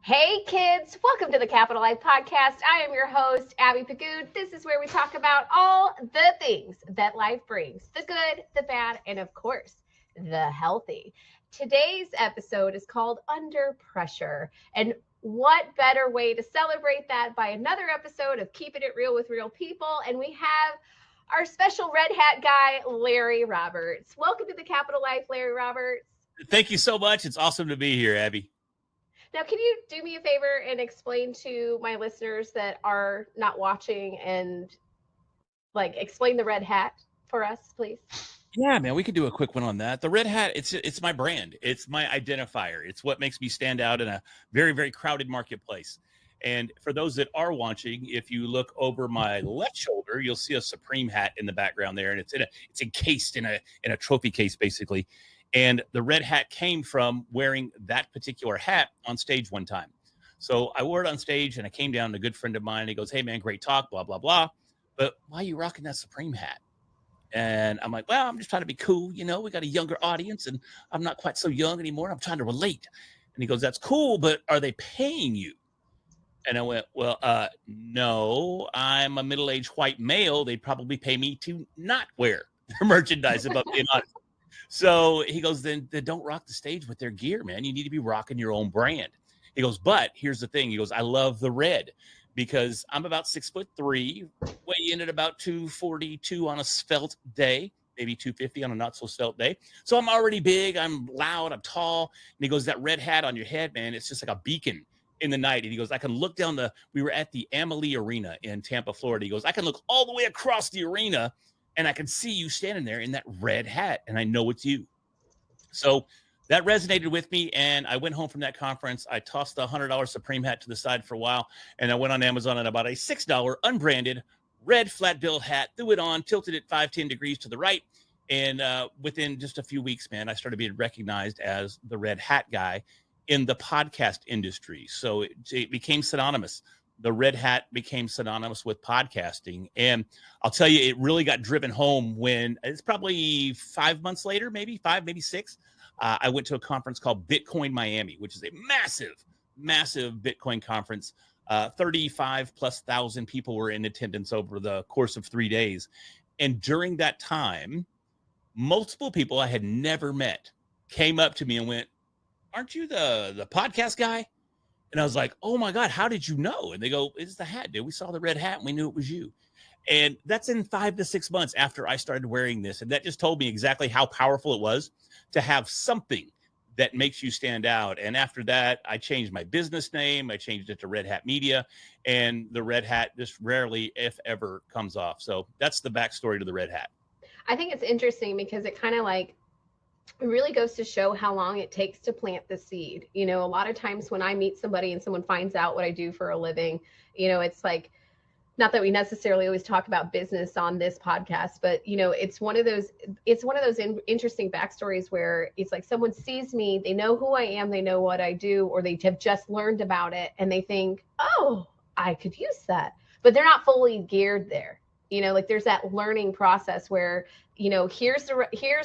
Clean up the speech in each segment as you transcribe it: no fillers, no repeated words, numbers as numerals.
Hey kids, welcome to the Kapitol Life Podcast. I am your host, Abby Pagood. This is where we talk about all the things that life brings, the good, the bad, and of course, the healthy. Today's episode is called Under Pressure. And what better way to celebrate that by another episode of Keeping It Real with Real People? And we have our special red hat guy, Larry Roberts. Welcome to the Kapitol Life, Larry Roberts. Thank you so much. It's awesome to be here, Abby. Now, can you do me a favor and explain to my listeners that are not watching and explain the red hat for us, please? Yeah, man, we could do a quick one on that. The red hat, it's my brand. It's my identifier. It's what makes me stand out in a very, very crowded marketplace. And for those that are watching, if you look over my left shoulder, you'll see a Supreme hat in the background there, and it's encased in a trophy case, basically. And the red hat came from wearing that particular hat on stage one time. So I wore it on stage, and I came down to a good friend of mine. And he goes, "Hey, man, great talk, blah, blah, blah. But why are you rocking that Supreme hat?" And I'm like, "Well, I'm just trying to be cool. You know, we got a younger audience, and I'm not quite so young anymore. I'm trying to relate." And he goes, "That's cool, but are they paying you?" And I went, "Well, no, I'm a middle-aged white male. They'd probably pay me to not wear their merchandise, if I'm being honest." So he goes, then don't rock the stage with their gear, man. You need to be rocking your own brand. He goes, "But here's the thing." He goes, "I love the red because I'm about 6'3", weigh in at about 242 on a svelte day, maybe 250 on a not so svelte day. So I'm already big, I'm loud, I'm tall." And he goes, "That red hat on your head, man, it's just like a beacon in the night." And he goes, "I can look down we were at the Amalie Arena in Tampa, Florida." He goes, "I can look all the way across the arena and I can see you standing there in that red hat, and I know it's you." So that resonated with me, and I went home from that conference. I tossed the $100 Supreme hat to the side for a while, and I went on Amazon and I bought a $6 unbranded red flat bill hat, threw it on, tilted it 5-10 degrees to the right, and within just a few weeks, man, I started being recognized as the red hat guy in the podcast industry. So it became synonymous. The red hat became synonymous with podcasting. And I'll tell you, it really got driven home when it's probably 5 months later, maybe 5, maybe 6. I went to a conference called Bitcoin Miami, which is a massive, massive Bitcoin conference. 35 plus thousand people were in attendance over the course of 3 days. And during that time, multiple people I had never met came up to me and went, "Aren't you the podcast guy?" And I was like, "Oh my God, how did you know?" And they go, "It's the hat, dude. We saw the red hat and we knew it was you." And that's in 5 to 6 months after I started wearing this. And that just told me exactly how powerful it was to have something that makes you stand out. And after that, I changed my business name. I changed it to Red Hat Media. And the red hat just rarely, if ever, comes off. So that's the backstory to the red hat. I think it's interesting because it kind of it really goes to show how long it takes to plant the seed. You know, a lot of times when I meet somebody and someone finds out what I do for a living, you know, it's like, not that we necessarily always talk about business on this podcast, but you know, it's one of those interesting backstories where it's like someone sees me, they know who I am, they know what I do, or they have just learned about it and they think, "Oh, I could use that," but they're not fully geared there. You know, like there's that learning process where, you know, here's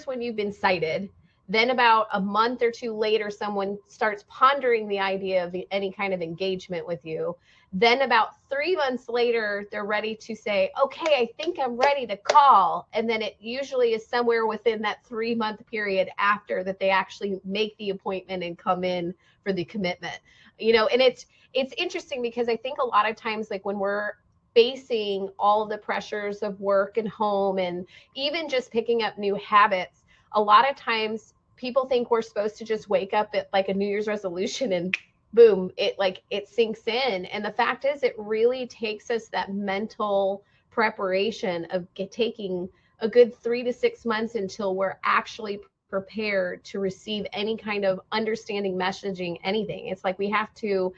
when you've been cited. Then about a month or two later, someone starts pondering the idea of any kind of engagement with you. Then about 3 months later, they're ready to say, "Okay, I think I'm ready to call." And then it usually is somewhere within that 3-month period after that they actually make the appointment and come in for the commitment. You know, and it's interesting because I think a lot of times, like when we're facing all of the pressures of work and home and even just picking up new habits, a lot of times people think we're supposed to just wake up at like a New Year's resolution and boom, it sinks in. And the fact is, it really takes us that mental preparation of taking a good 3 to 6 months until we're actually prepared to receive any kind of understanding, messaging, anything. It's like we have to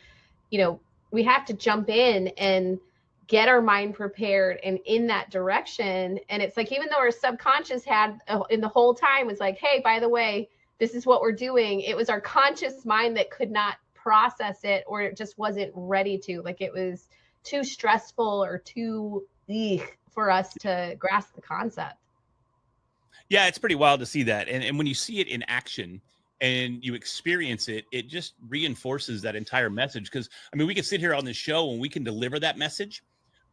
jump in and get our mind prepared and in that direction. And it's like, even though our subconscious had in the whole time was like, "Hey, by the way, this is what we're doing," it was our conscious mind that could not process it, or it just wasn't ready to. Like it was too stressful or too for us to grasp the concept. Yeah, it's pretty wild to see that. And when you see it in action, and you experience it, it just reinforces that entire message. Because I mean, we can sit here on this show and we can deliver that message,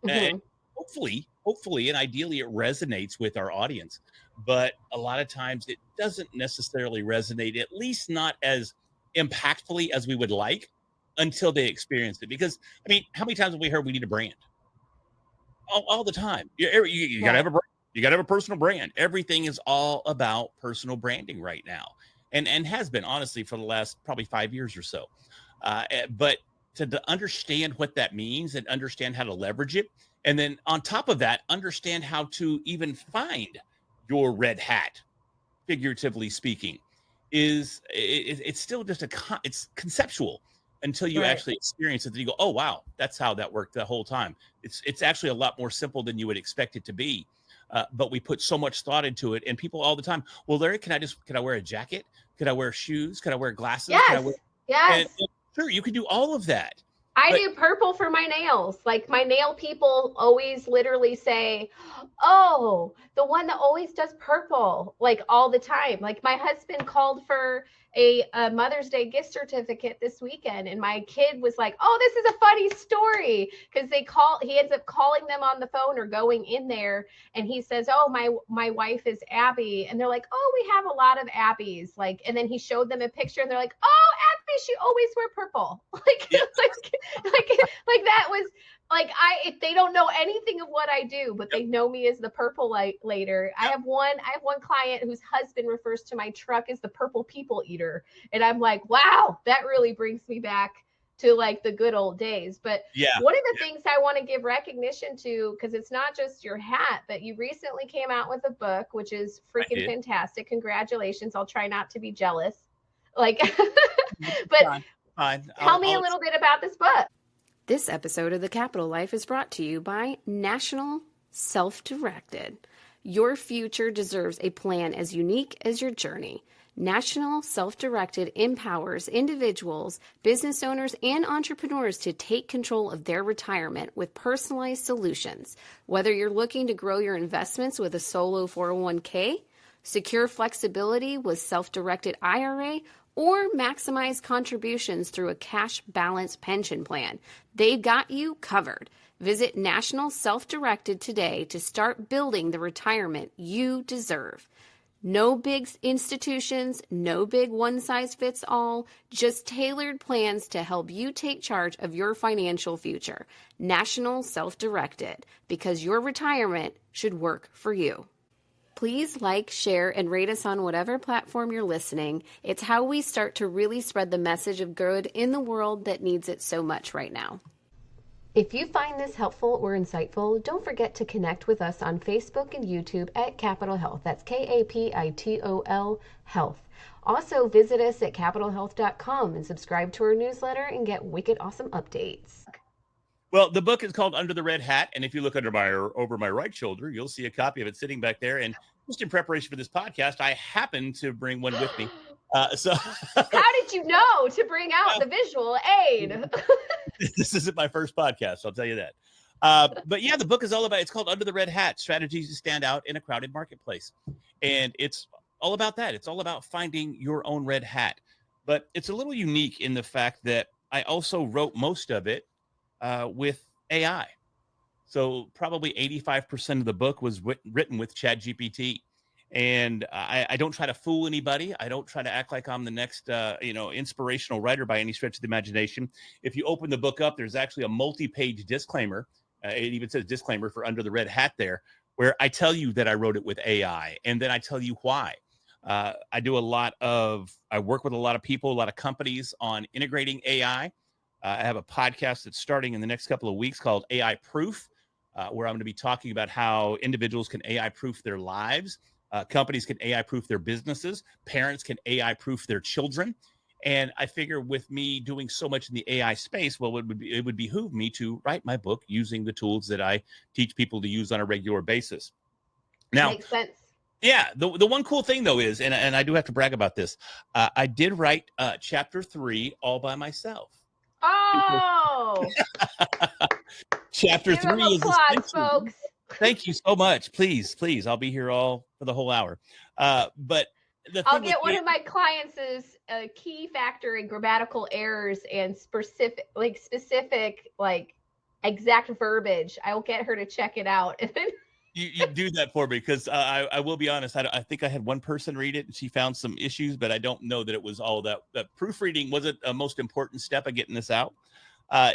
and hopefully, and ideally, it resonates with our audience. But a lot of times, it doesn't necessarily resonate, at least not as impactfully as we would like, until they experience it. Because I mean, how many times have we heard we need a brand? All the time. You gotta have a brand. You gotta have a personal brand. Everything is all about personal branding right now, and has been, honestly, for the last probably 5 years or so. But to understand what that means and understand how to leverage it, and then on top of that, understand how to even find your red hat, figuratively speaking, it's still just it's conceptual until you actually experience it. Then you go, oh wow, that's how that worked the whole time. It's actually a lot more simple than you would expect it to be. But we put so much thought into it, and people all the time, well, Larry, can I wear a jacket? Could I wear shoes? Could I wear glasses? Yes. And sure, you can do all of that. I do purple for my nails. Like, my nail people always literally say, oh, the one that always does purple, like, all the time. Like, my husband called for a Mother's Day gift certificate this weekend, and my kid was like, oh, this is a funny story, because he ends up calling them on the phone or going in there, and he says, oh, my wife is Abby, and they're like, oh, we have a lot of Abbies, like, and then he showed them a picture, and they're like, oh, Abby, she always wear purple. Like that was like, if they don't know anything of what I do, but they know me as the purple later. I have one client whose husband refers to my truck as the purple people eater. And I'm like, wow, that really brings me back to like the good old days. But one of the things I want to give recognition to, because it's not just your hat, but you recently came out with a book, which is freaking fantastic. Congratulations. I'll try not to be jealous. Like, but fine. Tell me a little bit about this book. This episode of The Kapitol Life is brought to you by Nashional Self-Directed. Your future deserves a plan as unique as your journey. Nashional Self-Directed empowers individuals, business owners, and entrepreneurs to take control of their retirement with personalized solutions. Whether you're looking to grow your investments with a solo 401k, secure flexibility with self-directed IRA, or maximize contributions through a cash balance pension plan, they've got you covered. Visit National Self-Directed today to start building the retirement you deserve. No big institutions, no big one-size-fits-all, just tailored plans to help you take charge of your financial future. National Self-Directed, because your retirement should work for you. Please like, share, and rate us on whatever platform you're listening. It's how we start to really spread the message of good in the world that needs it so much right now. If you find this helpful or insightful, don't forget to connect with us on Facebook and YouTube at Kapitol Health. That's Kapitol Health. Also, visit us at KapitolHealth.com and subscribe to our newsletter and get wicked awesome updates. Well, the book is called Under the Red Hat, and if you look over my right shoulder, you'll see a copy of it sitting back there. And just in preparation for this podcast, I happen to bring one with me. So, how did you know to bring out the visual aid? This isn't my first podcast, I'll tell you that. But yeah, the book is all about. It's called Under the Red Hat: Strategies to Stand Out in a Crowded Marketplace, and it's all about that. It's all about finding your own red hat. But it's a little unique in the fact that I also wrote most of it with AI. So probably 85% of the book was written with ChatGPT. And I don't try to fool anybody. I don't try to act like I'm the next, inspirational writer by any stretch of the imagination. If you open the book up, there's actually a multi-page disclaimer. It even says disclaimer for Under the Red Hat there, where I tell you that I wrote it with AI. And then I tell you why. I work with a lot of people, a lot of companies on integrating AI. I have a podcast that's starting in the next couple of weeks called AI Proof, where I'm going to be talking about how individuals can AI proof their lives. Companies can AI proof their businesses. Parents can AI proof their children. And I figure with me doing so much in the AI space, well, it would behoove me to write my book using the tools that I teach people to use on a regular basis. Now, makes sense. Yeah. The one cool thing, though, is, and I do have to brag about this, I did write chapter 3 all by myself. Oh, chapter 3 is applause, folks. Thank you so much. Please. I'll be here for the whole hour. But the I'll thing with get one of my clients' key factor in grammatical errors and specific like exact verbiage. I will get her to check it out. And then you do that for me, because I will be honest. I think I had one person read it and she found some issues, but I don't know that it was all that. That proofreading wasn't a most important step of getting this out.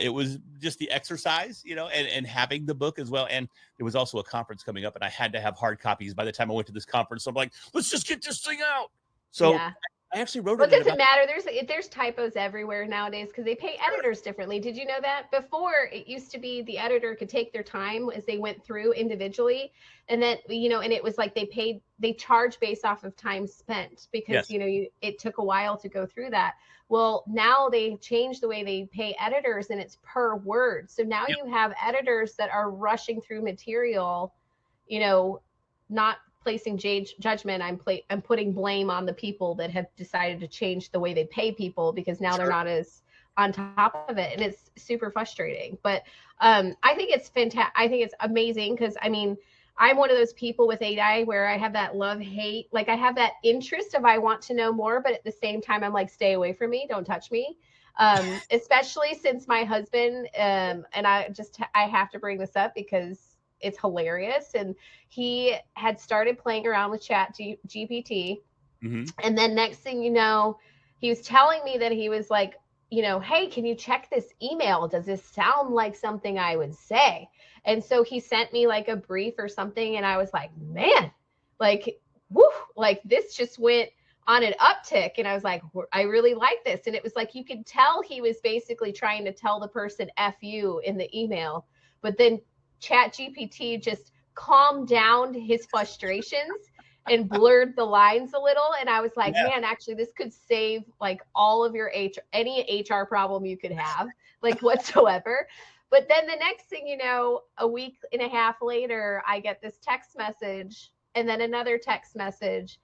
It was just the exercise, and having the book as well. And there was also a conference coming up, and I had to have hard copies by the time I went to this conference. So I'm like, let's just get this thing out. So yeah. I actually wrote Well, it. it doesn't matter. There's typos everywhere nowadays because they pay editors differently. Did you know that? Before, it used to be the editor could take their time as they went through individually, and then and it was like they charge based off of time spent because Yes. it took a while to go through that. Well, now they changed the way they pay editors, and it's per word. So now Yep. you have editors that are rushing through material, not placing judgment. I'm putting blame on the people that have decided to change the way they pay people because now they're not as on top of it, and it's super frustrating. But I think it's fantastic. I think it's amazing because I'm one of those people with AI where I have that love hate. Like I have that interest of I want to know more, but at the same time I'm like, stay away from me, don't touch me. Especially since my husband and I have to bring this up because it's hilarious. And he had started playing around with GPT. Mm-hmm. And then next thing you know, he was telling me that he was like, hey, can you check this email? Does this sound like something I would say? And so he sent me like a brief or something. And I was like, man, like, whoo, like this just went on an uptick. And I was like, I really like this. And it was like, you could tell he was basically trying to tell the person F you in the email. But then Chat GPT just calmed down his frustrations and blurred the lines a little. And I was like, man, actually, this could save like all of your any HR problem you could have, like whatsoever. But then the next thing you know, a week and a half later, I get this text message and then another text message.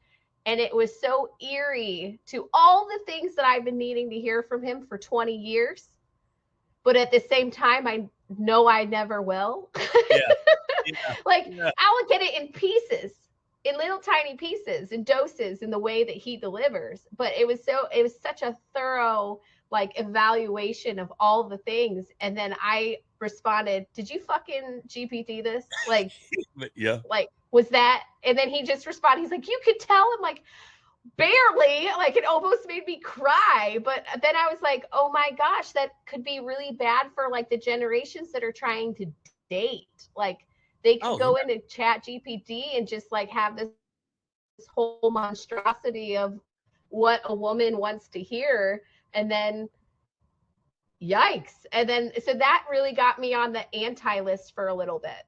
And it was so eerie to all the things that I've been needing to hear from him for 20 years. But at the same time, I know I never will. Yeah. Like I would get it in pieces, in little tiny pieces and doses in the way that he delivers. But it was such a thorough like evaluation of all the things. And then I responded, did you fucking GPT this? Like, Yeah. like was that? And then he just responded, he's like, you could tell. I'm like, barely, like it almost made me cry. But then I was like, oh my gosh, that could be really bad for like the generations that are trying to date. Like they could go into Chat GPT and just like have this whole monstrosity of what a woman wants to hear, and then yikes. And then so that really got me on the anti list for a little bit.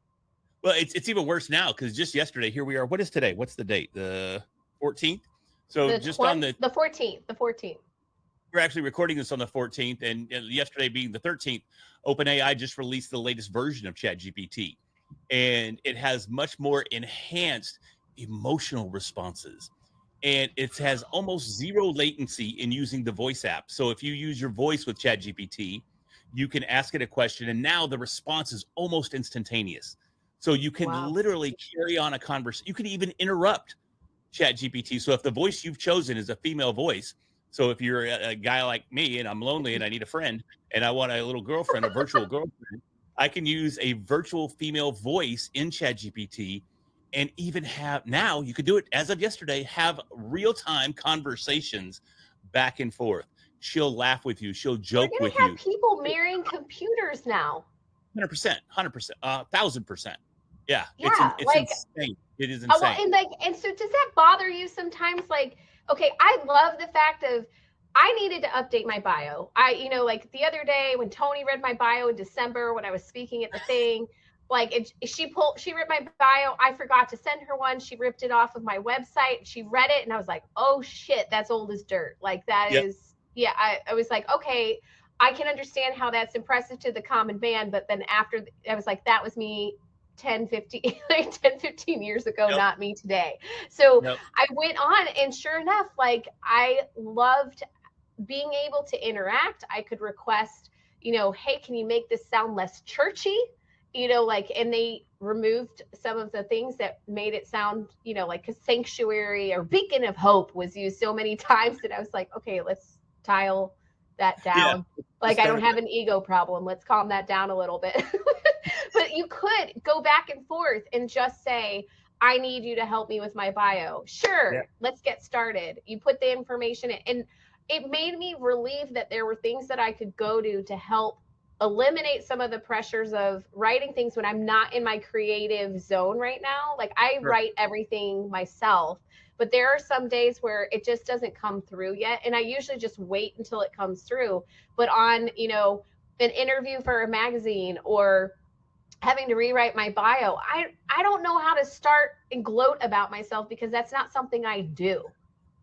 Well, it's even worse now because just yesterday, here we are. What is today? What's the date? The 14th. So The just on the 14th. We're actually recording this on the 14th, and yesterday being the 13th, OpenAI just released the latest version of ChatGPT, and it has much more enhanced emotional responses, and it has almost zero latency in using the voice app. So if you use your voice with ChatGPT, you can ask it a question, and now the response is almost instantaneous. So you can literally carry on a conversation. You can even interrupt ChatGPT. So if the voice you've chosen is a female voice, so if you're a guy like me and I'm lonely and I need a friend and I want a little girlfriend, a virtual girlfriend, I can use a virtual female voice in ChatGPT and even have, now you could do it as of yesterday, have real-time conversations back and forth. She'll laugh with you. She'll joke with you. We're going to have people marrying computers now. 100%, 1,000%. Yeah, Yeah, it's insane. It is insane. Well, and so does that bother you sometimes? Like, okay, I love the fact of I needed to update my bio. Like the other day when Tony read my bio in December when I was speaking at the thing, like she read my bio. I forgot to send her one. She ripped it off of my website. She read it and I was like, oh shit, that's old as dirt. Like that is, yeah. I was like, okay, I can understand how that's impressive to the common man. But then after I was like, that was me 10, 15 years ago, not me today. So I went on and sure enough, like I loved being able to interact. I could request, hey, can you make this sound less churchy? like, and they removed some of the things that made it sound, like a sanctuary or beacon of hope was used so many times that I was like, okay, let's tile that Yeah. down. Like, I don't have an ego problem. Let's calm that down a little bit. But you could go back and forth and just say, I need you to help me with my bio. Sure, Yeah. let's get started. You put the information in, and it made me relieved that there were things that I could go to help eliminate some of the pressures of writing things when I'm not in my creative zone right now. Like, I Sure. write everything myself, but there are some days where it just doesn't come through yet. And I usually just wait until it comes through. But on, an interview for a magazine or having to rewrite my bio, I don't know how to start and gloat about myself because that's not something I do.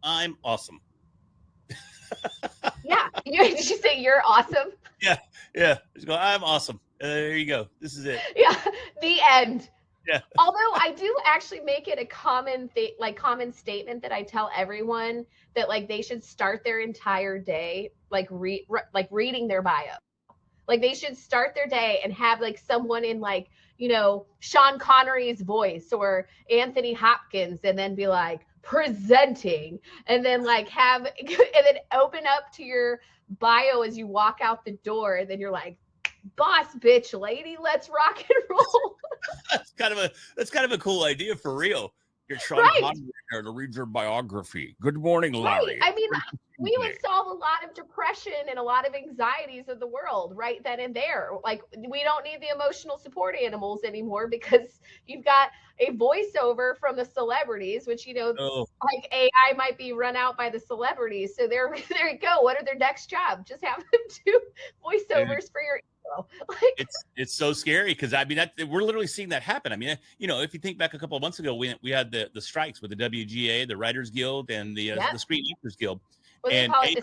I'm awesome. Yeah. Did you say you're awesome? Yeah. Just go, I'm awesome. There you go. This is it. Yeah. The end. Yeah. Although I do actually make it a common common statement that I tell everyone that like they should start their entire day like reading their bio. Like, they should start their day and have like someone in like, Sean Connery's voice or Anthony Hopkins, and then be like, presenting, and then like and then open up to your bio as you walk out the door, and then you're like, boss bitch lady, let's rock and roll. That's kind of a cool idea for real. Get Sean Connery there to read your biography. Good morning, Larry. Right. I mean, we would solve a lot of depression and a lot of anxieties of the world right then and there. Like, we don't need the emotional support animals anymore because you've got a voiceover from the celebrities, which, like AI might be run out by the celebrities. So there you go. What are their next job? Just have them do voiceovers for your ego. Like, it's so scary because I mean we're literally seeing that happen. I mean, if you think back a couple of months ago, we had the strikes with the WGA, the Writers Guild, and the Screen Actors Guild. What do they call it?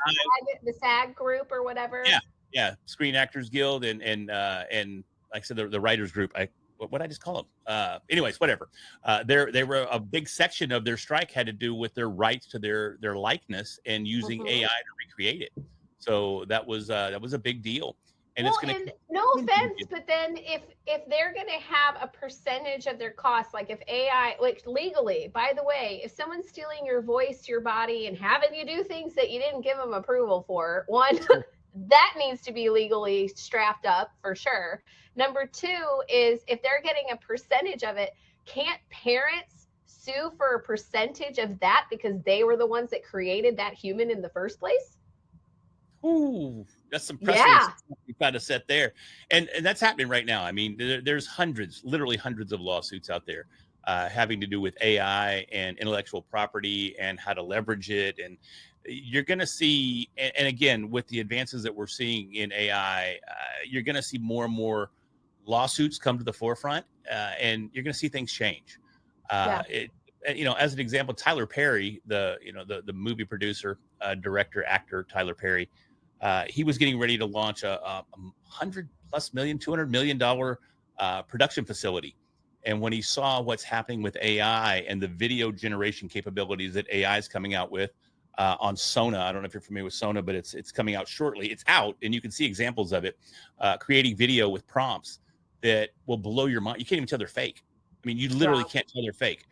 The SAG group or whatever. Yeah, Screen Actors Guild and like I said, the Writers Group. What did I just call them? Anyways, whatever. They were a big section of their strike had to do with their rights to their likeness and using AI to recreate it. So that was a big deal. And and no offense, but then if they're going to have a percentage of their costs, like if AI, like legally, by the way, if someone's stealing your voice, your body, and having you do things that you didn't give them approval for, one, that needs to be legally strapped up for sure. Number two is if they're getting a percentage of it, can't parents sue for a percentage of that because they were the ones that created that human in the first place? Ooh, that's some precedent we've got to set there. And that's happening right now. I mean, there's literally hundreds of lawsuits out there having to do with AI and intellectual property and how to leverage it. And you're going to see, and again, with the advances that we're seeing in AI, you're going to see more and more lawsuits come to the forefront, and you're going to see things change. As an example, Tyler Perry, the movie producer, director, actor, Tyler Perry, he was getting ready to launch a $200 million production facility. And when he saw what's happening with AI and the video generation capabilities that AI is coming out with on Sona, I don't know if you're familiar with Sona, but it's coming out shortly. It's out, and you can see examples of it, creating video with prompts that will blow your mind. You can't even tell they're fake. I mean, you literally can't tell they're fake.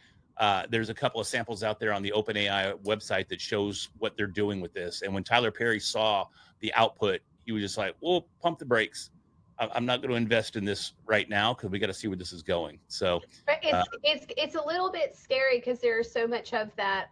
There's a couple of samples out there on the OpenAI website that shows what they're doing with this. And when Tyler Perry saw the output, he was just like, well, pump the brakes. I'm not going to invest in this right now because we got to see where this is going. So but it's a little bit scary because there's so much of that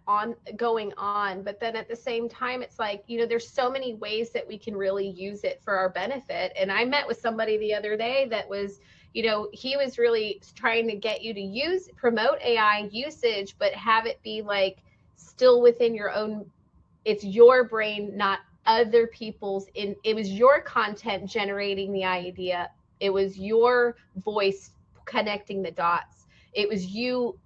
going on. But then at the same time, it's like, there's so many ways that we can really use it for our benefit. And I met with somebody the other day that was, he was really trying to get you to promote AI usage, but have it be like still within your own, it's your brain, not other people's. It was your content generating the idea. It was your voice connecting the dots. It was you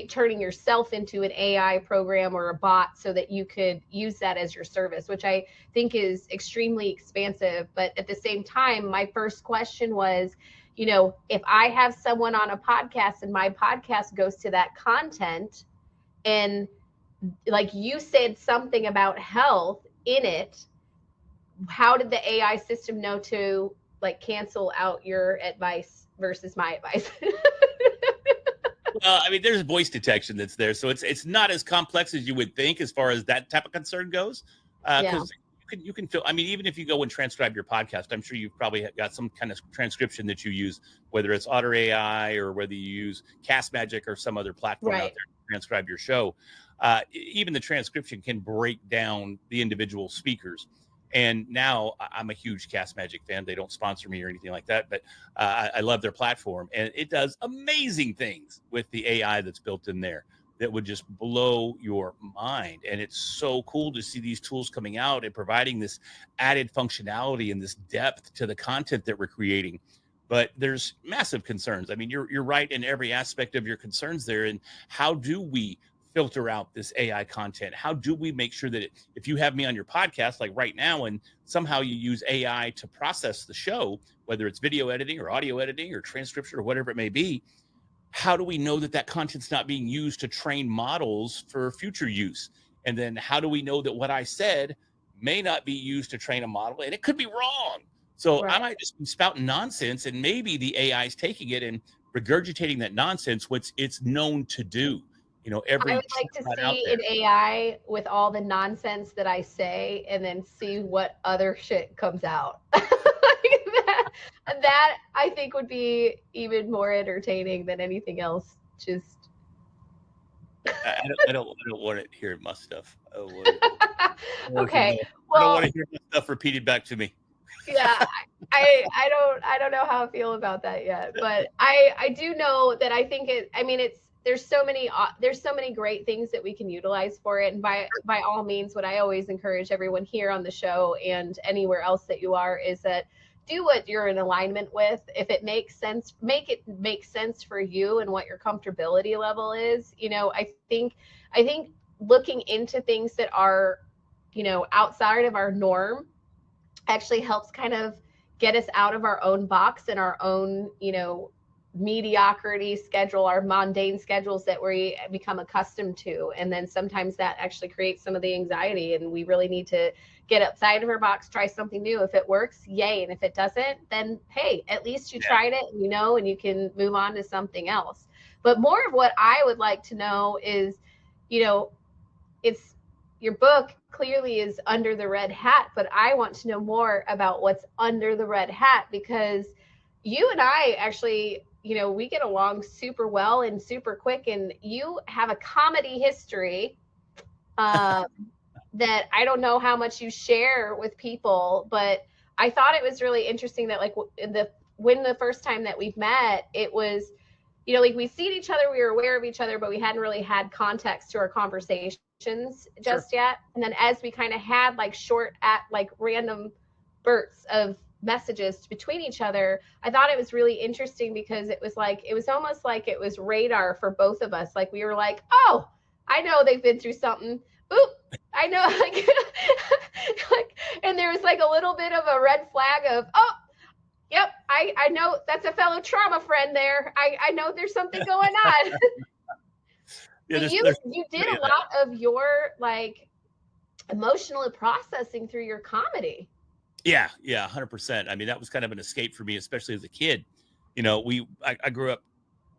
turning yourself into an AI program or a bot so that you could use that as your service, which I think is extremely expansive. But at the same time, my first question was, if I have someone on a podcast and my podcast goes to that content, and like you said something about health in it, how did the AI system know to like cancel out your advice versus my advice. Well, I mean, there's voice detection that's there, so it's not as complex as you would think as far as that type of concern goes. Because you can feel. I mean, even if you go and transcribe your podcast, I'm sure you've probably got some kind of transcription that you use, whether it's Otter AI or whether you use Cast Magic or some other platform out there to transcribe your show. Even the transcription can break down the individual speakers. And now I'm a huge Cast Magic fan. They don't sponsor me or anything like that, but I love their platform, and it does amazing things with the AI that's built in there that would just blow your mind. And it's so cool to see these tools coming out and providing this added functionality and this depth to the content that we're creating. But there's massive concerns. I mean, you're right in every aspect of your concerns there. And how do we filter out this AI content? How do we make sure that if you have me on your podcast, like right now, and somehow you use AI to process the show, whether it's video editing or audio editing or transcription or whatever it may be, how do we know that that content's not being used to train models for future use? And then how do we know that what I said may not be used to train a model and it could be wrong? So I might just be spouting nonsense, and maybe the AI is taking it and regurgitating that nonsense, which it's known to do. You know, I would like to see an AI with all the nonsense that I say, and then see what other shit comes out. that I think would be even more entertaining than anything else. Just I don't want to hear my stuff. Okay. I don't want to hear my stuff repeated back to me. Yeah, I don't know how I feel about that yet, but I do know that I think there's so many great things that we can utilize for it. And by all means, what I always encourage everyone here on the show and anywhere else that you are is that do what you're in alignment with. If it makes sense, make it make sense for you and what your comfortability level is. You know, I think looking into things that are, you know, outside of our norm actually helps kind of get us out of our own box and our own, you know, mediocrity schedule, our mundane schedules that we become accustomed to. And then sometimes that actually creates some of the anxiety, and we really need to get outside of our box, try something new. If it works, yay. And if it doesn't, then hey, at least you tried it, you know, and you can move on to something else. But more of what I would like to know is, you know, it's your book clearly is under the red hat, but I want to know more about what's under the red hat, because you and I actually, you know, we get along super well and super quick, and you have a comedy history that I don't know how much you share with people, but I thought it was really interesting that like when the first time that we've met, it was, you know, like we see each other, we were aware of each other, but we hadn't really had context to our conversations just yet. And then as we kind of had like short at like random bursts of messages between each other, I thought it was really interesting because it was almost like it was radar for both of us. Like we were like, oh, I know they've been through something. Oop, I know. Like, and there was like a little bit of a red flag of, oh, yep, I know that's a fellow trauma friend there. I know there's something going on. Yeah, you did a lot of your like emotional processing through your comedy. Yeah, 100%. I mean, that was kind of an escape for me, especially as a kid. You know, I grew up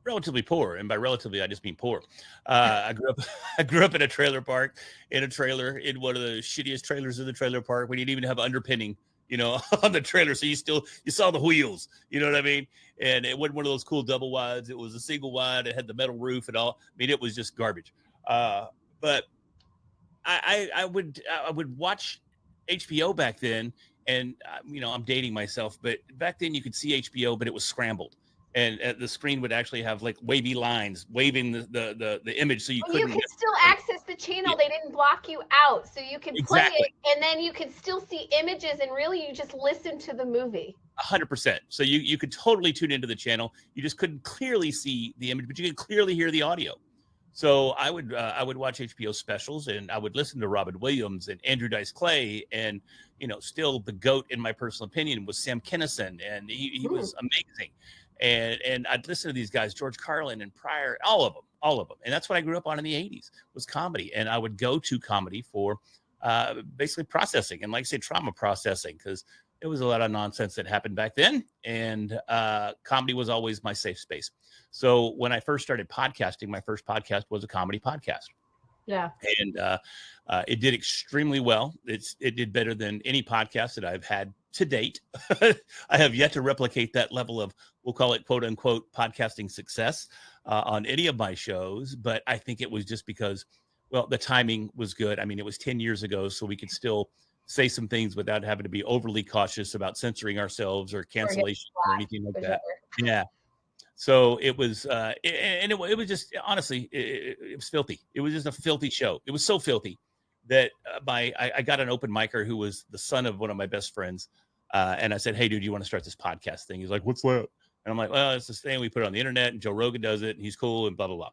relatively poor, and by relatively, I just mean poor. I grew up in a trailer park, in one of the shittiest trailers in the trailer park. We didn't even have underpinning, you know, on the trailer, so you saw the wheels. You know what I mean? And it wasn't one of those cool double wides. It was a single wide. It had the metal roof and all. I mean, it was just garbage. But I would watch HBO back then. And, you know, I'm dating myself, but back then you could see HBO, but it was scrambled. And the screen would actually have like wavy lines waving the image. So you could still access the channel. Yeah. They didn't block you out. So you could play it, and then you could still see images, and really you just listen to the movie. 100%. So you could totally tune into the channel. You just couldn't clearly see the image, but you could clearly hear the audio. So I would watch HBO specials, and I would listen to Robin Williams and Andrew Dice Clay, and you know, still the GOAT in my personal opinion was Sam Kinison, and he was amazing. And I'd listen to these guys, George Carlin and Pryor, all of them. And that's what I grew up on in the 80s was comedy. And I would go to comedy for basically processing, and like I said, trauma processing, because it was a lot of nonsense that happened back then. And comedy was always my safe space. So when I first started podcasting, my first podcast was a comedy podcast. Yeah. And it did extremely well. It did better than any podcast that I've had to date. I have yet to replicate that level of, we'll call it quote unquote podcasting success on any of my shows. But I think it was just because, well, the timing was good. I mean, it was 10 years ago, so we could still say some things without having to be overly cautious about censoring ourselves or cancellation or anything like that. Sure. Yeah. So it was, it was just, honestly, it was filthy. It was just a filthy show. It was so filthy that I got an open micer who was the son of one of my best friends. And I said, hey, dude, you want to start this podcast thing? He's like, what's that? And I'm like, well, it's this thing. We put it on the internet and Joe Rogan does it. And he's cool and blah, blah, blah.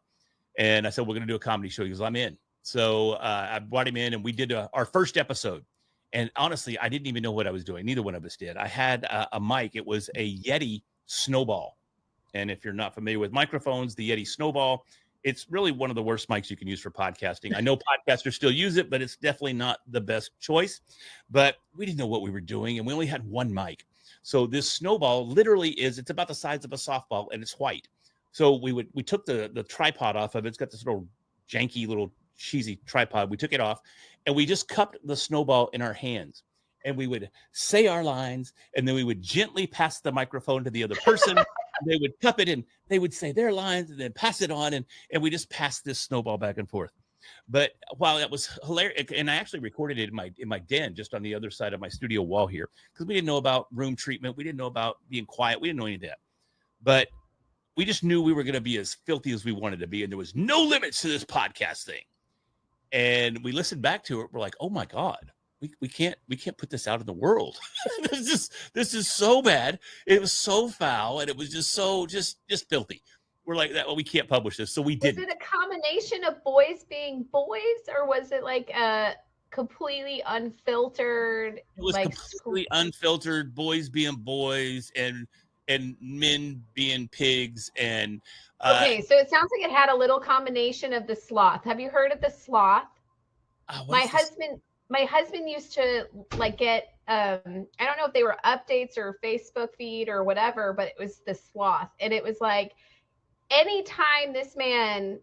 And I said, we're going to do a comedy show. He goes, I'm in. So I brought him in and we did our first episode. And honestly, I didn't even know what I was doing. Neither one of us did. I had a mic. It was a Yeti Snowball. And if you're not familiar with microphones, the Yeti Snowball, it's really one of the worst mics you can use for podcasting. I know podcasters still use it, but it's definitely not the best choice. But we didn't know what we were doing, and we only had one mic. So this Snowball literally it's about the size of a softball, and it's white. So we took the tripod off of it. It's got this little janky, little cheesy tripod. We took it off, and we just cupped the Snowball in our hands. And we would say our lines, and then we would gently pass the microphone to the other person. They would cup it and they would say their lines and then pass it on. And we just passed this Snowball back and forth. But while that was hilarious, and I actually recorded it in my den, just on the other side of my studio wall here, because we didn't know about room treatment. We didn't know about being quiet. We didn't know any of that. But we just knew we were going to be as filthy as we wanted to be. And there was no limits to this podcast thing. And we listened back to it. We're like, oh my God. We can't put this out in the world. this is so bad. It was so foul, and it was just so just filthy. We're like that. Well, we can't publish this, so we didn't. Was it a combination of boys being boys, or was it like a completely unfiltered? It was like completely unfiltered. Boys being boys, and men being pigs, and okay. So it sounds like it had a little combination of the sloth. Have you heard of the sloth? My husband used to like get, I don't know if they were updates or Facebook feed or whatever, but it was the sloth. And it was like, anytime this man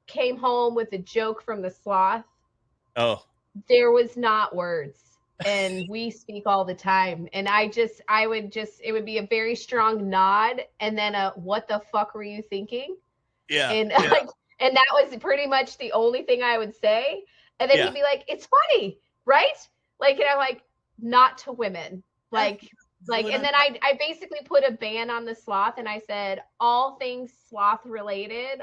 came home with a joke from the sloth, there was not words. And we speak all the time. And it would be a very strong nod. And then what the fuck were you thinking? Yeah. And and that was pretty much the only thing I would say. And then he'd be like, it's funny. Right? Like, and I'm like, not to women. Like, and then I basically put a ban on the sloth, and I said, all things sloth related,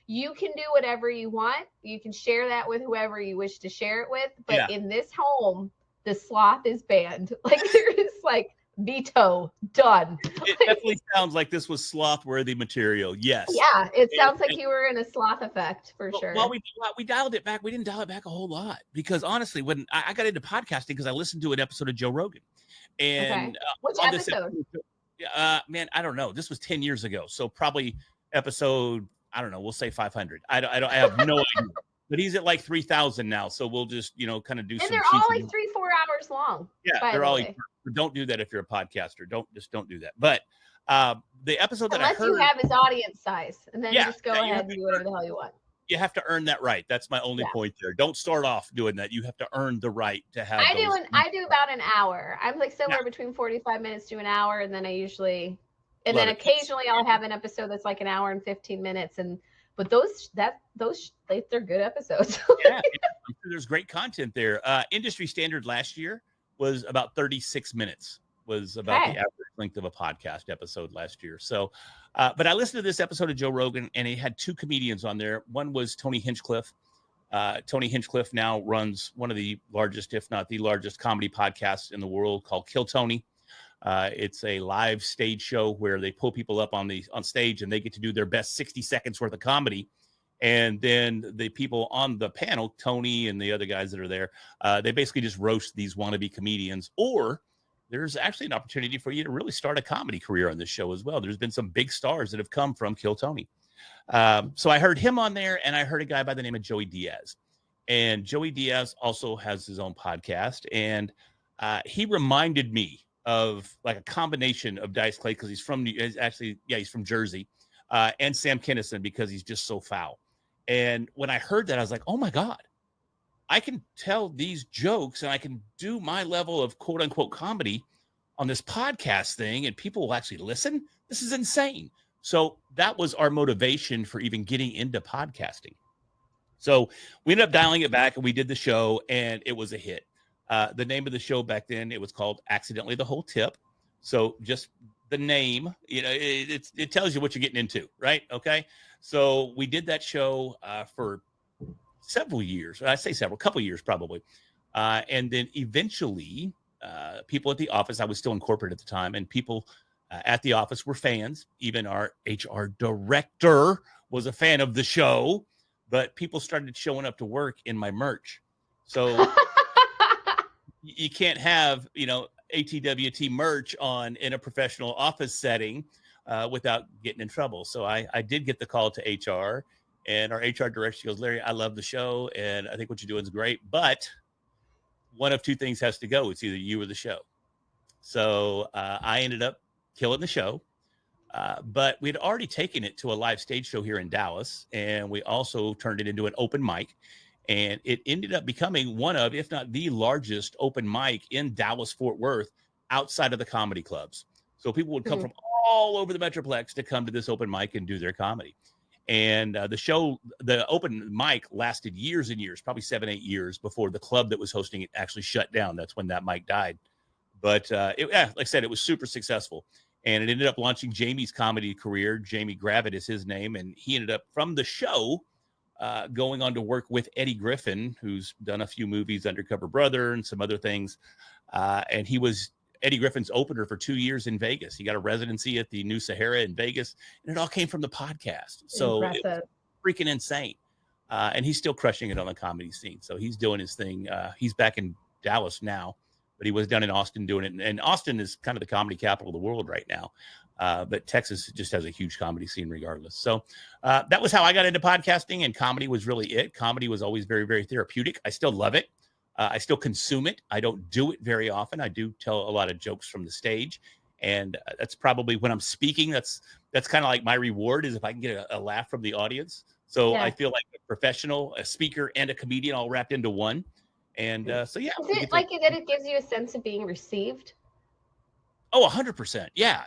you can do whatever you want. You can share that with whoever you wish to share it with. But in this home, the sloth is banned. Like, there is like veto done. It definitely sounds like this was sloth-worthy material. Yes. Yeah, it sounds like you were in a sloth effect for sure. Well, we dialed it back. We didn't dial it back a whole lot because honestly, when I got into podcasting, because I listened to an episode of Joe Rogan, and which episode? Man, I don't know. This was 10 years ago, so probably episode, I don't know. We'll say 500. I have no idea. But he's at like 3,000 now, so we'll just kind of do. And they're all like 3-4 hours long. Yeah, they're all. Don't do that if you're a podcaster. Don't do that. But the episode that unless I heard, you have his audience size, and then just go ahead and do whatever the hell you want. You have to earn that right. That's my only point there. Don't start off doing that. You have to earn the right to have. I do about an hour. I'm like somewhere between 45 minutes to an hour, and then occasionally I'll have an episode that's like an hour and 15 minutes, but they're good episodes. Yeah, there's great content there. Industry standard last year was about 36 minutes. Was about the average length of a podcast episode last year. So, but I listened to this episode of Joe Rogan, and he had two comedians on there. One was Tony Hinchcliffe. Tony Hinchcliffe now runs one of the largest, if not the largest, comedy podcasts in the world called Kill Tony. It's a live stage show where they pull people up on stage, and they get to do their best 60 seconds worth of comedy. And then the people on the panel, Tony and the other guys that are there, they basically just roast these wannabe comedians. Or there's actually an opportunity for you to really start a comedy career on this show as well. There's been some big stars that have come from Kill Tony. So I heard him on there, and I heard a guy by the name of Joey Diaz. And Joey Diaz also has his own podcast. And he reminded me of like a combination of Dice Clay because he's from Jersey, and Sam Kinison because he's just so foul. And when I heard that, I was like, oh my God, I can tell these jokes and I can do my level of quote unquote comedy on this podcast thing and people will actually listen. This is insane. So that was our motivation for even getting into podcasting. So we ended up dialing it back and we did the show and it was a hit. The name of the show back then, it was called Accidentally the Whole Tip. So just the name, it tells you what you're getting into, right? Okay. So we did that show for several years. I say several, couple years probably. And then eventually people at the office, I was still in corporate at the time, and people at the office were fans. Even our HR director was a fan of the show, but people started showing up to work in my merch. So you can't have, ATWT merch on in a professional office setting without getting in trouble. So I did get the call to HR, and our HR director, she goes, Larry, I love the show and I think what you're doing is great, but one of two things has to go. It's either you or the show. So I ended up killing the show, but we'd already taken it to a live stage show here in Dallas, and we also turned it into an open mic. And it ended up becoming one of, if not the largest open mic in Dallas-Fort Worth outside of the comedy clubs. So people would come from all over the Metroplex to come to this open mic and do their comedy. And the open mic lasted years and years, probably 7-8 years before the club that was hosting it actually shut down. That's when that mic died. But like I said, it was super successful. And it ended up launching Jamie's comedy career. Jamie Gravitt is his name. And he ended up from the show going on to work with Eddie Griffin, who's done a few movies, Undercover Brother and some other things. And he was Eddie Griffin's opener for 2 years in Vegas. He got a residency at the New Sahara in Vegas, and it all came from the podcast. So it was freaking insane. And he's still crushing it on the comedy scene. So he's doing his thing. He's back in Dallas now, but he was down in Austin doing it. And Austin is kind of the comedy capital of the world right now. But Texas just has a huge comedy scene regardless. So that was how I got into podcasting, and comedy was really it. Comedy was always very, very therapeutic. I still love it. I still consume it. I don't do it very often. I do tell a lot of jokes from the stage, and that's probably when I'm speaking. That's kind of like my reward, is if I can get a laugh from the audience. So I feel like a professional, a speaker, and a comedian all wrapped into one. And so yeah. Is it like that? It gives you a sense of being received? Oh, 100%. Yeah.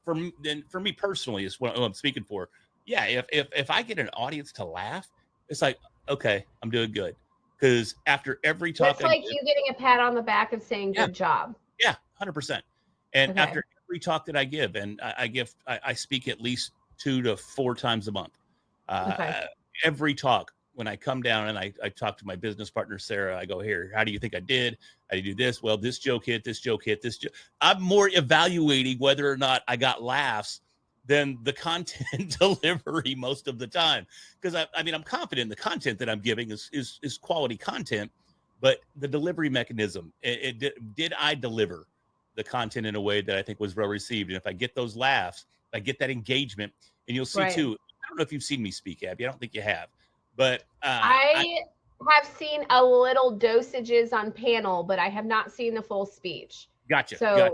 For me personally is what I'm speaking for. Yeah. If I get an audience to laugh, it's like, okay, I'm doing good. Because after every talk, it's like you getting a pat on the back of saying good job. Yeah, 100%. And after every talk that I give, and I speak at least 2 to 4 times a month. Every talk, when I come down and I talk to my business partner, Sarah, I go, here, how do you think I did? How do you do this? Well, this joke hit, this joke hit, this joke. I'm more evaluating whether or not I got laughs than the content delivery most of the time. Because I'm confident the content that I'm giving is quality content, but the delivery mechanism, did I deliver the content in a way that I think was well received? And if I get those laughs, if I get that engagement, and you'll see too, I don't know if you've seen me speak, Abby. I don't think you have. But I have seen a little dosages on panel, but I have not seen the full speech. Gotcha.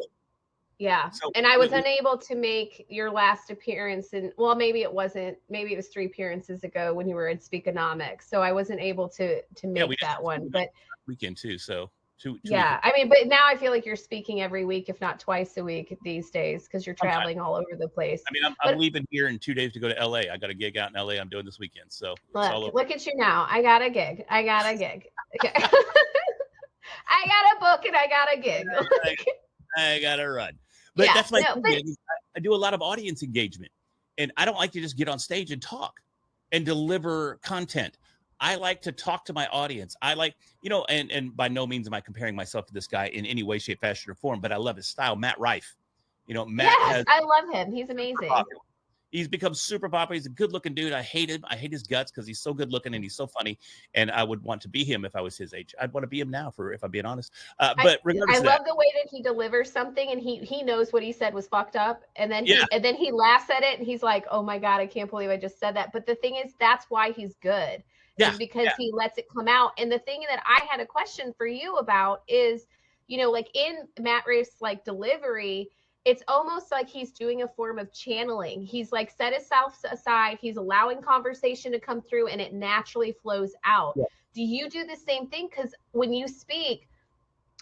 Yeah. So, and I was unable to make your last appearance maybe it wasn't, maybe it was 3 appearances ago when you were in Speakonomics. So I wasn't able to make that one. But weekend too. So two but now I feel like you're speaking every week, if not twice a week these days, because you're traveling all over the place. I'm leaving here in 2 days to go to LA. I got a gig out in LA I'm doing this weekend. So look at you now. I got a gig. Okay. I got a book and I got a gig. I got to run. But that's my thing. I do a lot of audience engagement, and I don't like to just get on stage and talk and deliver content. I like to talk to my audience. I like, and by no means am I comparing myself to this guy in any way, shape, fashion, or form, but I love his style. Matt Rife. I love him. He's amazing. He's become super popular. He's a good looking dude. I hate him. I hate his guts because he's so good looking and he's so funny. And I would want to be him if I was his age. I'd want to be him now, if I'm being honest. But regardless I of love that, the way that he delivers something, and he knows what he said was fucked up, and then yeah, he laughs at it, and he's like, "Oh my God, I can't believe I just said that." But the thing is, that's why he's good, yeah, is because yeah, he lets it come out. And the thing that I had a question for you about is, like in Matt Rafe's like delivery, it's almost like he's doing a form of channeling. He's like set himself aside, he's allowing conversation to come through, and it naturally flows out. yeah. Do you do the same thing? Because when you speak,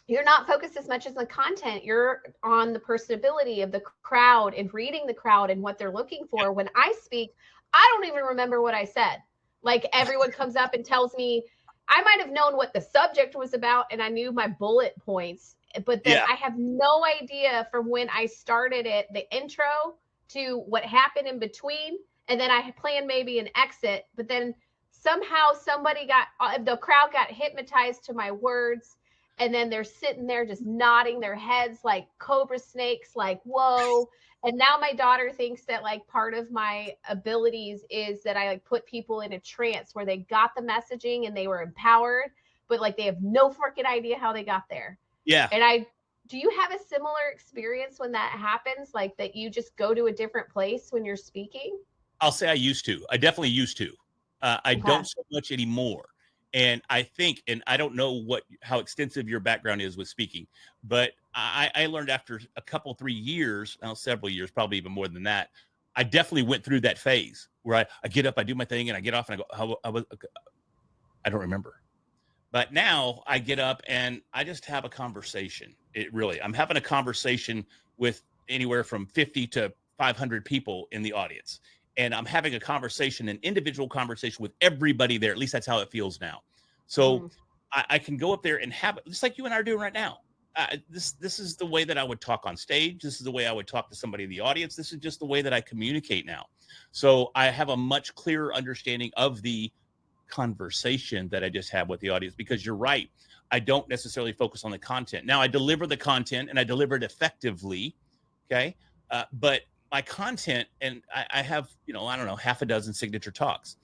you're not focused as much as the content. You're on the personability of the crowd and reading the crowd and what they're looking for. When I speak, I don't even remember what I said. Like everyone comes up and tells me, I might have known what the subject was about and I knew my bullet points, but then Yeah. I have no idea from when I started it, the intro to what happened in between. And then I planned maybe an exit, but then somehow the crowd got hypnotized to my words. And then they're sitting there just nodding their heads like cobra snakes, like, whoa. And now my daughter thinks that like part of my abilities is that I like put people in a trance where they got the messaging and they were empowered, but like they have no freaking idea how they got there. Yeah. And do you have a similar experience when that happens? Like that you just go to a different place when you're speaking? I'll say I used to. I definitely used to. I don't so much anymore. And I think, and I don't know how extensive your background is with speaking, but I learned after a couple, 3 years, several years, probably even more than that, I definitely went through that phase where I get up, I do my thing, and I get off and I go, I don't remember. But now I get up and I just have a conversation. I'm having a conversation with anywhere from 50 to 500 people in the audience. And I'm having a conversation, an individual conversation with everybody there. At least that's how it feels now. So I can go up there and have it just like you and I are doing right now. This is the way that I would talk on stage. This is the way I would talk to somebody in the audience. This is just the way that I communicate now. So I have a much clearer understanding of the conversation that I just had with the audience, because you're right. I don't necessarily focus on the content. Now I deliver the content and I deliver it effectively. Okay. But my content, and I have, I don't know, half a dozen signature talks,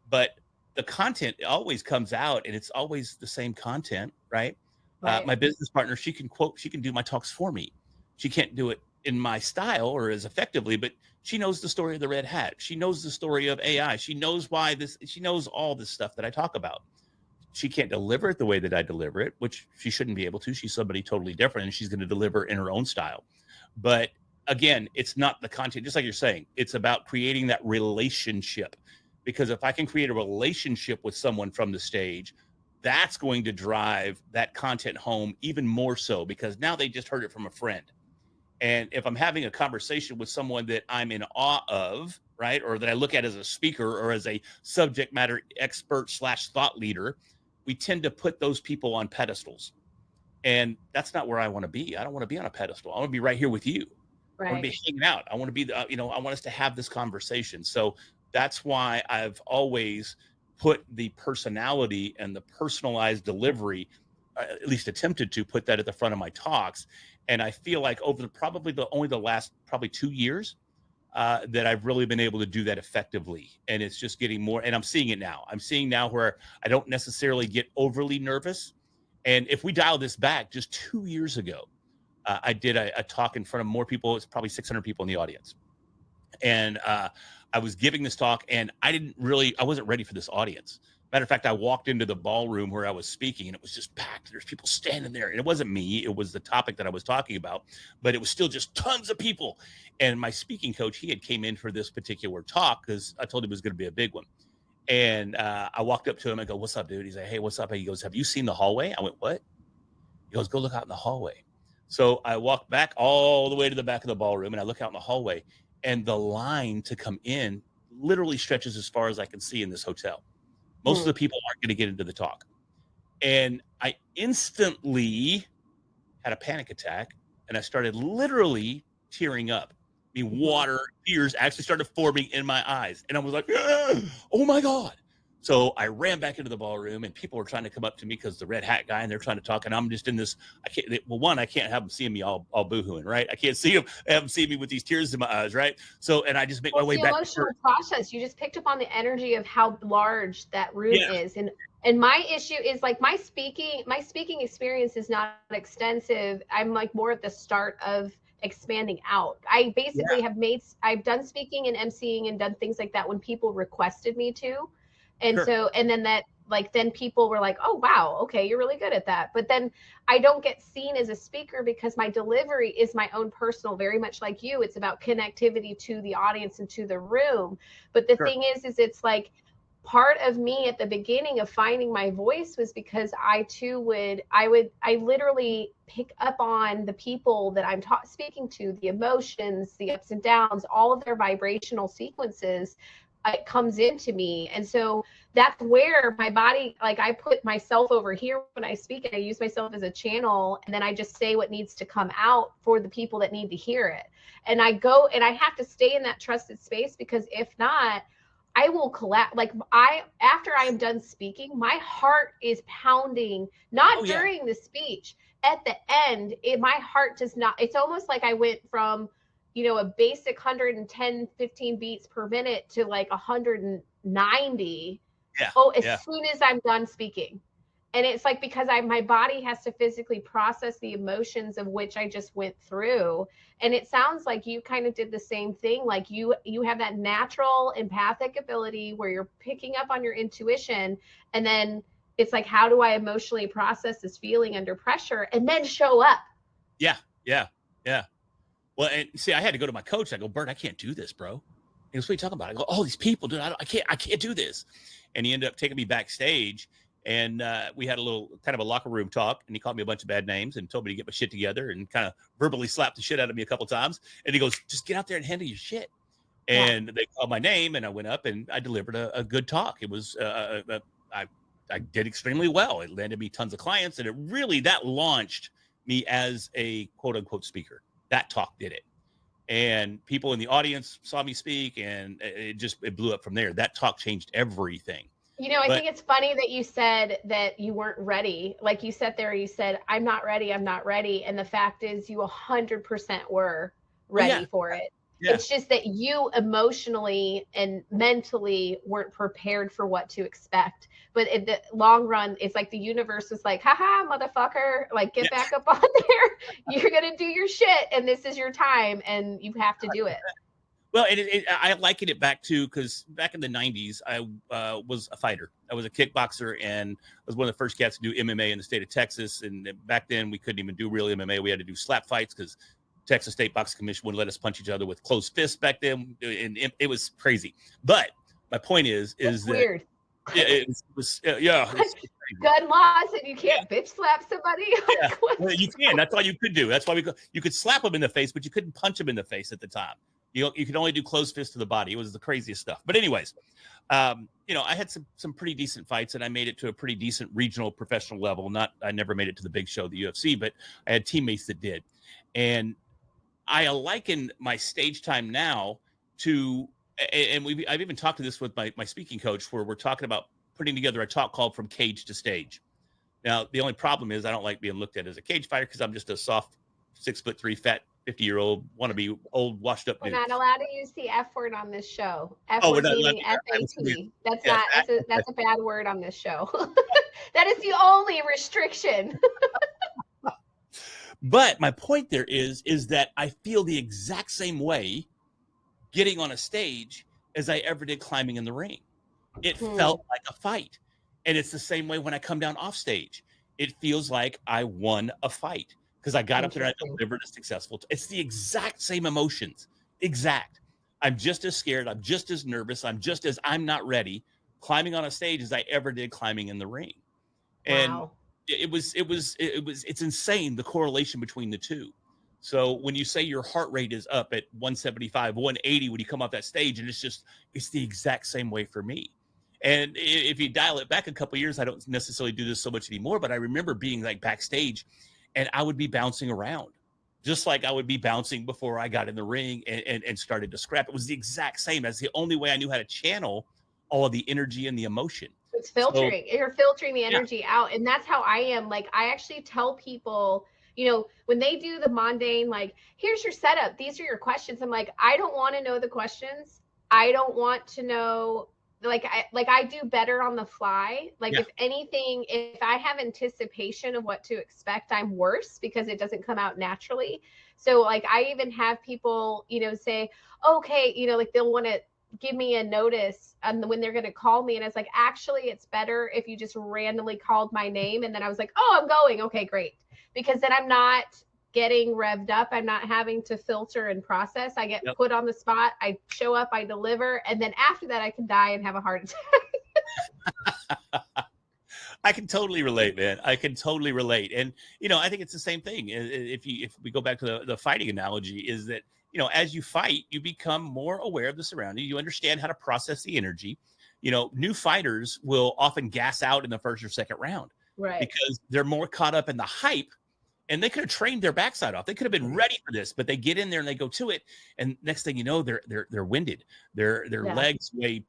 but the content always comes out and it's always the same content, right? My business partner, she can do my talks for me. She can't do it in my style or as effectively, but she knows the story of the red hat. She knows the story of AI. She knows she knows all this stuff that I talk about. She can't deliver it the way that I deliver it, which she shouldn't be able to. She's somebody totally different and she's going to deliver in her own style. But again, it's not the content, just like you're saying, it's about creating that relationship. Because if I can create a relationship with someone from the stage, that's going to drive that content home even more so, because now they just heard it from a friend. And if I'm having a conversation with someone that I'm in awe of, right, or that I look at as a speaker or as a subject matter expert / thought leader, we tend to put those people on pedestals. And that's not where I want to be. I don't want to be on a pedestal. I want to be right here with you. I want to be hanging out. I want to be, I want us to have this conversation. So that's why I've always put the personality and the personalized delivery, at least attempted to put that at the front of my talks. And I feel like over the last 2 years that I've really been able to do that effectively. And it's just getting more, and I'm seeing it now. I'm seeing now where I don't necessarily get overly nervous. And if we dial this back just 2 years ago, I did a talk in front of more people. It's probably 600 people in the audience. And I was giving this talk and I wasn't ready for this audience. Matter of fact, I walked into the ballroom where I was speaking and it was just packed. There's people standing there. And it wasn't me. It was the topic that I was talking about, but it was still just tons of people. And my speaking coach, he had came in for this particular talk because I told him it was going to be a big one. And I walked up to him and go, "What's up, dude?" He's like, "Hey, what's up?" He goes, "Have you seen the hallway?" I went, "What?" He goes, "Go look out in the hallway." So I walked back all the way to the back of the ballroom and I look out in the hallway, and the line to come in literally stretches as far as I can see in this hotel. Most of the people aren't going to get into the talk. And I instantly had a panic attack and I started literally tearing up. Water, tears actually started forming in my eyes. And I was like, "Oh my God." So I ran back into the ballroom, and people were trying to come up to me because the red hat guy, and they're trying to talk, and I'm just in this. I can't have them seeing me all boohooing, right? I can't have them see me with these tears in my eyes, right? So, and I just make my way back. Emotional process. You just picked up on the energy of how large that room is, and my issue is like my speaking experience is not extensive. I'm like more at the start of expanding out. I basically I've done speaking and emceeing and done things like that when people requested me to. And so, and then then people were like, oh, wow, okay, you're really good at that. But then I don't get seen as a speaker because my delivery is my own personal, very much like you. It's about connectivity to the audience and to the room. But the thing is it's like part of me at the beginning of finding my voice was because I literally pick up on the people that I'm speaking to, the emotions, the ups and downs, all of their vibrational sequences. It comes into me. And so that's where my body, like I put myself over here when I speak, and I use myself as a channel, and then I just say what needs to come out for the people that need to hear it. And I go and I have to stay in that trusted space, because if not, I will collapse. Like after I am done speaking, my heart is pounding, not during the speech. At the end, my heart does not, it's almost like I went from a basic 110, 15 beats per minute to like 190. As soon as I'm done speaking. And it's like, because my body has to physically process the emotions of which I just went through. And it sounds like you kind of did the same thing. Like you have that natural empathic ability where you're picking up on your intuition. And then it's like, how do I emotionally process this feeling under pressure and then show up? Yeah. Well, and see, I had to go to my coach. I go, Bert, I can't do this, bro. He goes, what are you talking about? I go, all these people, dude, I can't do this. And he ended up taking me backstage, and we had a little kind of a locker room talk, and he called me a bunch of bad names and told me to get my shit together and kind of verbally slapped the shit out of me a couple of times. And he goes, just get out there and handle your shit. And they called my name, and I went up and I delivered a good talk. It was, I did extremely well. It landed me tons of clients, and that launched me as a quote unquote speaker. That talk did it. And people in the audience saw me speak, and it blew up from there. That talk changed everything. I think it's funny that you said that you weren't ready. Like you sat there, you said, I'm not ready. And the fact is you 100% were ready for it. Yeah. It's just that you emotionally and mentally weren't prepared for what to expect. But in the long run, it's like the universe was like, haha, motherfucker, like get back up on there. You're going to do your shit. And this is your time. And you have to do it. Well, I liken it back to, because back in the 90s, I was a fighter. I was a kickboxer, and was one of the first cats to do MMA in the state of Texas. And back then, we couldn't even do real MMA. We had to do slap fights because Texas State Boxing Commission wouldn't let us punch each other with closed fists back then. And it was crazy. But my point is that weird. It was gun laws, and you can't bitch slap somebody. Well, you can. That's all you could do. That's why you could slap them in the face, but you couldn't punch them in the face at the time. You could only do closed fists to the body. It was the craziest stuff. But anyways, I had some pretty decent fights, and I made it to a pretty decent regional professional level. I never made it to the big show, the UFC, but I had teammates that did. And I liken my stage time now to, and I've even talked to this with my speaking coach, where we're talking about putting together a talk called From Cage to Stage. Now, the only problem is I don't like being looked at as a cage fighter, because I'm just a soft 6'3" fat 50-year-old wannabe old washed up dude. We're not allowed to use the F word on this show. F word meaning FAT. That's a bad word on this show. That is the only restriction. But my point there is that I feel the exact same way getting on a stage as I ever did climbing in the ring. It felt like a fight. And it's the same way when I come down off stage. It feels like I won a fight, because I got up there and I delivered a successful. It's the exact same emotions. Exact. I'm just as scared. I'm just as nervous. I'm not ready climbing on a stage as I ever did climbing in the ring. And wow. It's insane, the correlation between the two. So when you say your heart rate is up at 175, 180 when you come off that stage, and it's the exact same way for me. And if you dial it back a couple of years, I don't necessarily do this so much anymore, but I remember being like backstage, and I would be bouncing around just like I would be bouncing before I got in the ring and started to scrap. It was the exact same. That's the only way I knew how to channel all of the energy and the emotion. It's filtering. You're filtering the Yeah. energy out. And that's how I am. Like, I actually tell people, when they do the mundane, like, here's your setup, these are your questions. I'm like, I don't want to know the questions. I don't want to know, I do better on the fly. Like, Yeah. if anything, if I have anticipation of what to expect, I'm worse because it doesn't come out naturally. So like, I even have people, say, okay, like they'll want to give me a notice when they're going to call me. And it's like, actually, it's better if you just randomly called my name. And then I was like, oh, I'm going. Okay, great. Because then I'm not getting revved up. I'm not having to filter and process. I get put on the spot. I show up, I deliver. And then after that, I can die and have a heart attack. I can totally relate, man. I can totally relate. And, I think it's the same thing. If we go back to the fighting analogy, is that, as you fight, you become more aware of the surrounding. You understand how to process the energy. New fighters will often gas out in the first or second round, right? Because they're more caught up in the hype, and they could have trained their backside off. They could have been ready for this, but they get in there and they go to it. And next thing you know, they're winded. Their legs weigh,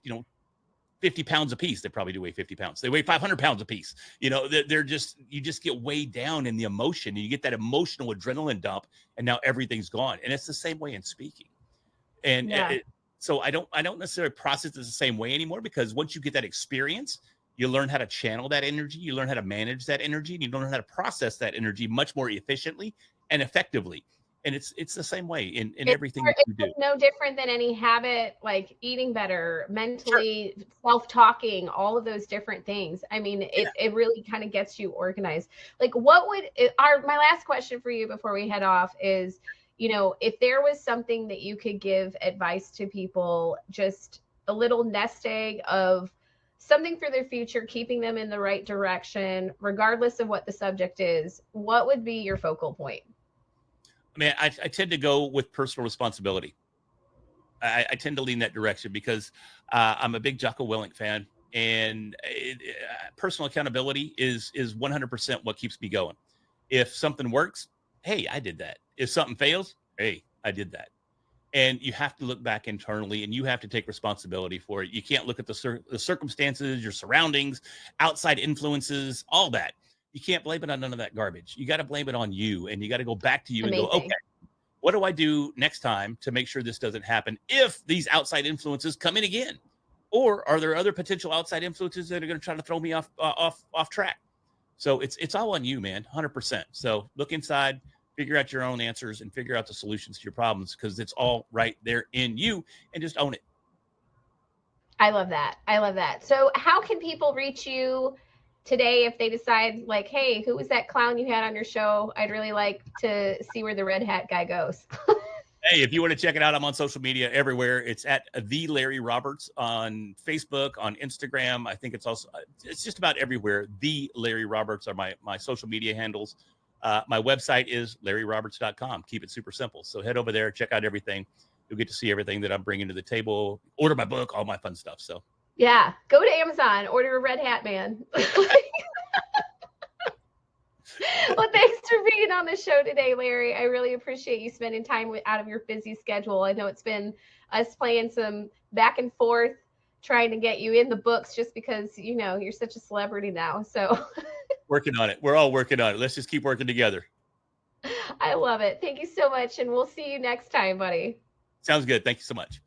50 pounds a piece. They probably do weigh 50 pounds. They weigh 500 pounds a piece. You just get weighed down in the emotion, and you get that emotional adrenaline dump, and now everything's gone. And it's the same way in speaking. And so I don't necessarily process it the same way anymore, because once you get that experience, you learn how to channel that energy. You learn how to manage that energy, and you learn how to process that energy much more efficiently and effectively. And it's the same way in everything that you do. It's no different than any habit, like eating better, mentally, self-talking, all of those different things. I mean, it really kind of gets you organized. Like, my last question for you before we head off is, if there was something that you could give advice to people, just a little nest egg of something for their future, keeping them in the right direction, regardless of what the subject is, what would be your focal point? Man, I tend to go with personal responsibility. I tend to lean that direction because I'm a big Jocko Willink fan, and personal accountability is 100% what keeps me going. If something works, hey, I did that. If something fails, hey, I did that. And you have to look back internally, and you have to take responsibility for it. You can't look at the circumstances, your surroundings, outside influences, all that. You can't blame it on none of that garbage. You got to blame it on you, and you got to go back to you and go, okay, what do I do next time to make sure this doesn't happen if these outside influences come in again? Or are there other potential outside influences that are going to try to throw me off track? So it's all on you, man, 100%. So look inside, figure out your own answers, and figure out the solutions to your problems, because it's all right there in you, and just own it. I love that. So how can people reach you today if they decide, like, hey, who was that clown you had on your show? I'd really like to see where the red hat guy goes. Hey, if you want to check it out, I'm on social media everywhere. It's at The Larry Roberts on Facebook, on Instagram. I think it's just about everywhere. The Larry Roberts are my social media handles. My website is larryroberts.com. Keep it super simple. So head over there, check out everything. You'll get to see everything that I'm bringing to the table, order my book, all my fun stuff. So yeah, go to Amazon, order a red hat man. Well, thanks for being on the show today, Larry. I really appreciate you spending time out of your busy schedule. I know it's been us playing some back and forth, trying to get you in the books just because, you're such a celebrity now. So working on it. We're all working on it. Let's just keep working together. I love it. Thank you so much. And we'll see you next time, buddy. Sounds good. Thank you so much.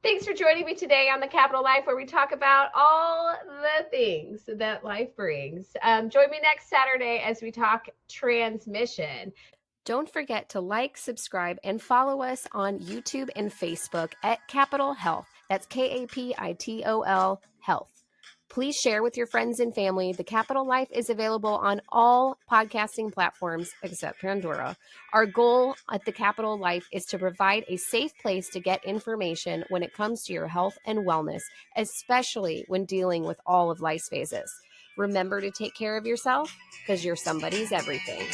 Thanks for joining me today on the Kapitol Life, where we talk about all the things that life brings. Join me next Saturday as we talk transmission. Don't forget to like, subscribe, and follow us on YouTube and Facebook at Kapitol Health. That's Kapitol Health. Please share with your friends and family. The Kapitol Life is available on all podcasting platforms except Pandora. Our goal at the Kapitol Life is to provide a safe place to get information when it comes to your health and wellness, especially when dealing with all of life's phases. Remember to take care of yourself, because you're somebody's everything.